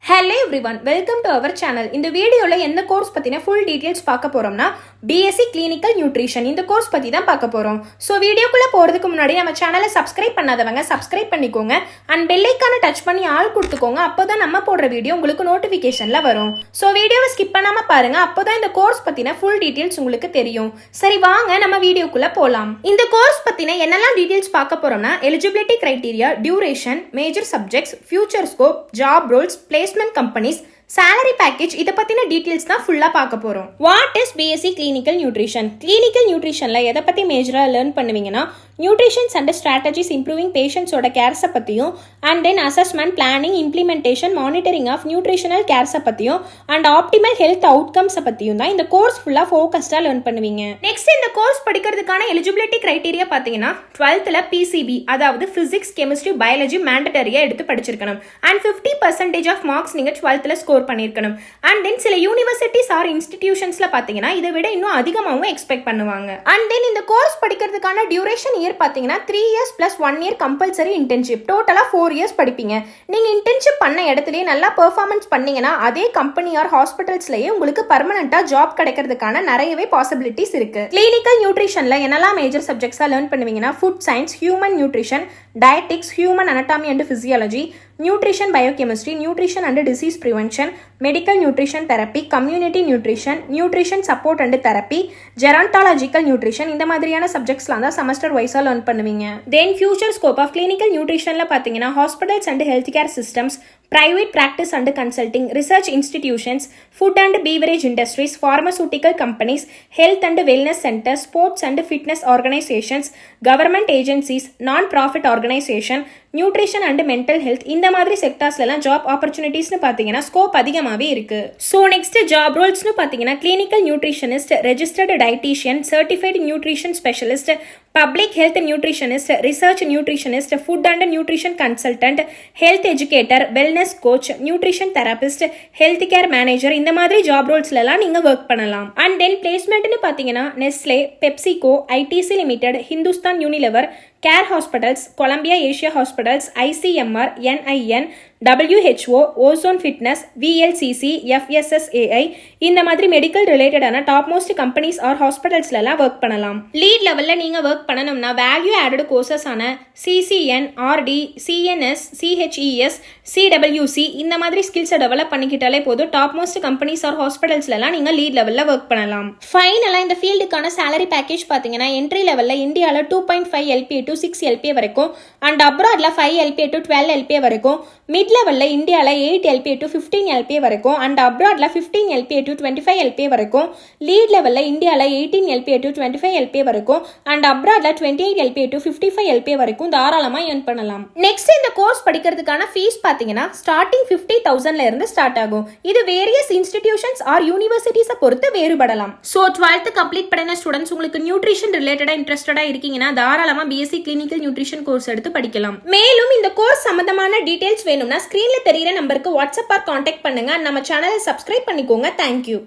Hello everyone, welcome to our channel. இந்த வீடியோல எந்த கோர்ஸ் பத்தின full details பார்க்க போறோம்னா BSc Clinical Nutrition இந்த கோர்ஸ் பத்தி தான் பார்க்க போறோம். சோ வீடியோக்குள்ள போறதுக்கு முன்னாடி நம்ம சேனலை சப்ஸ்கிரைப் பண்ணாதவங்க சப்ஸ்கிரைப் பண்ணிக்கோங்க and bell icon டச் பண்ணி ஆல் கொடுத்துக்கோங்க. அப்பதான் நம்ம போடுற வீடியோ உங்களுக்கு நோட்டிஃபிகேஷன்ல வரும். சோ வீடியோவை ஸ்கிப் பண்ணாம பாருங்க. அப்பதான் இந்த கோர்ஸ் பத்தின full details உங்களுக்கு தெரியும். சரி வாங்க நம்ம வீடியோக்குள்ள போலாம். இந்த கோர்ஸ் பத்தின என்னெல்லாம் டீடைல்ஸ் பார்க்க போறோம்னா eligibility criteria, duration, major subjects, future scope, job roles, placement companies, salary package இத பத்தின டீடைல்ஸ் தான் ஃபுல்லா பார்க்க போறோம். What is BSc Clinical Nutrition? Clinical Nutritionல எதை பத்தி மேஜரா லேர்ன் பண்ணுவீங்கன்னா நியூட்ரிஷன்ஸ் அண்ட் ஸ்ட்ராட்டஜிஸ் இம்ப்ரூவிங் பேஷண்ட்ஸோட கேர்ஸை பற்றியும் and then assessment planning implementation monitoring of nutritional கேர்ஸை பற்றியும் அண்ட் ஆப்டிமல் ஹெல்த் அவுட்கம்ஸை பற்றியும் தான் இந்த கோர்ஸ் ஃபுல்லாக ஃபோக்கஸ்டாக லேர்ன் பண்ணுவீங்க. நெக்ஸ்ட் இந்த கோர்ஸ் படிக்கிறதுக்கான எலிஜிபிலிட்டி கிரைட்டீரியா பார்த்தீங்கன்னா 12th PCB அதாவது ஃபிசிக்ஸ் கெமிஸ்ட்ரி பயாலஜி மேண்டட்டரியாக எடுத்து படிச்சிருக்கணும் அண்ட் 50% ஆஃப் மார்க்ஸ் நீங்கள் 12th ஸ்கோர் பண்ணியிருக்கணும். அண்ட் தென் சில யூனிவர்சிட்டிஸ் ஆர் இன்ஸ்டிடியூஷன்ஸில் பார்த்தீங்கன்னா இதை விட இன்னும் அதிகமாகவும் எக்ஸ்பெக்ட் பண்ணுவாங்க. அண்ட் தென் இந்த கோர்ஸ் படிக்கிறதுக்கான டியூரேஷன் இயர் பாத்தீங்கன்னா 3 years plus 1 year compulsory internship, டோட்டலா 4 years படிப்பீங்க. நீங்க இன்டர்ன்ஷிப் பண்ண இடத்துலயே நல்லா பெர்ஃபார்மன்ஸ் பண்ணீங்கன்னா அதே கம்பெனி ஆர் ஹாஸ்பிட்டல்ஸ்லயே உங்களுக்கு பர்மனண்டா ஜாப் கிடைக்கிறதுக்கான நிறையவே பாசிபிலிட்டிஸ் இருக்கு. கிளினிக்கல் நியூட்ரிஷன்ல என்னெல்லாம் மேஜர் சப்ஜெக்ட்ஸா லேர்ன் பண்ணுவீங்கன்னா food science, human nutrition, dietetics, human anatomy and physiology, nutrition biochemistry, nutrition and disease prevention, medical nutrition therapy, community nutrition, nutrition support and therapy, gerontological nutrition இந்த மாதிரியான சப்ஜெக்ட்ஸ்லாம் தான் செமஸ்டர் வைஸா லேர்ன் பண்ணுவீங்க. Then future scope of clinical நியூட்ரிஷன்ல பாத்தீங்கன்னா hospitals and health care systems, private practice and consulting, research institutions, food and beverage industries, pharmaceutical companies, health and wellness centers, sports and fitness organizations, government agencies, non-profit organization, nutrition and mental health இந்த மாதிரி செக்டார்ஸ்லாம் job ஆப்பர்ச்சுனிட்டிஸ்னு பார்த்தீங்கன்னா scope அதிகமாகவே இருக்கு. So next job ரோல்ஸ்னு பார்த்தீங்கன்னா clinical nutritionist, registered dietician, certified nutrition specialist, public health nutritionist, research nutritionist, food and nutrition consultant, health educator, wellness coach, nutrition therapist, health care manager இந்த மாதிரி job ரோல்ஸ்லாம் நீங்கள் work பண்ணலாம். And then பிளேஸ்மெண்ட்னு பார்த்தீங்கன்னா Nestle, PepsiCo, ITC Limited, Hindustan Unilever, Care Hospitals, Columbia Asia Hospitals, ICMR, NIN, WHO, Ozone Fitness, VLCC, FSSAI இந்த மாதிரி medical ரிலேட்டடான top most companies are ஹாஸ்பிட்டல்ஸ்லாம் ஒர்க் பண்ணலாம். லீட் லெவலில் நீங்கள் ஒர்க் பண்ணணும்னா வேல்யூ ஆடட் கோர்சஸ் ஆன CCN, RD, CNS, CHES, CWC இந்த மாதிரி ஸ்கில்ஸை டெவலப் பண்ணிக்கிட்டாலே போதும் டாப் மோஸ்ட் கம்பெனிஸ் ஆர் ஹாஸ்பிட்டல்ஸ்லாம் நீங்கள் லீட் லெவலில் ஒர்க் பண்ணலாம். ஃபைனலாக இந்த ஃபீல்டுக்கான சேலரி பேக்கேஜ் பார்த்தீங்கன்னா என்ட்ரி லெவலில் இந்தியாவில் 2.5 LPA to 6 LPA வரைக்கும் அண்ட் அப்ராட்ல 5 LPA to 12 LPA வரைக்கும், மிட் லெவலில் இந்தியாவில் 8 LPA to 15 LPA வரைக்கும் அண்ட் அப்ராட்ல 15 LPA to 25 LPA வரைக்கும், லீட் லெவலில் இந்தியாவில் 18 LPA to 25 LPA வரைக்கும் அண்ட் அப்ராட்ல 28 LPA to 55 LPA வரைக்கும் தாராளமா earn பண்ணலாம். நெக்ஸ்ட் இந்த கோர்ஸ் படிக்கிறதுக்கான ஃபீஸ் பார்த்தீங்கன்னா ஸ்டார்டிங் 50,000ல இருந்து ஸ்டார்ட் ஆகும். இது வேரியஸ் இன்ஸ்டிடியூஷன்ஸ் ஆர் யூனிவர்சிட்டிஸை பொறுத்து வேறுபடலாம். ஸோ 12th கம்ப்ளீட் பண்ணின ஸ்டூடெண்ட்ஸ் உங்களுக்கு நியூட்ரிஷன் ரிலேட்டடா இன்ட்ரெஸ்டடா இருக்கீங்கன்னா தாராளமா BSc Clinical Nutrition கோர்ஸ் எடுத்து படிக்கலாம். மேலும் இந்த கோர்ஸ் சம்பந்தமான டீடைல்ஸ் வேணும்னா ஸ்கிரீன்ல தெரியுற நம்பருக்கு வாட்ஸ்அப் ஆர் கான்டாக்ட் பண்ணுங்க. நம்ம சேனலை சப்ஸ்கிரைப் பண்ணிக்கோங்க. தேங்க்யூ.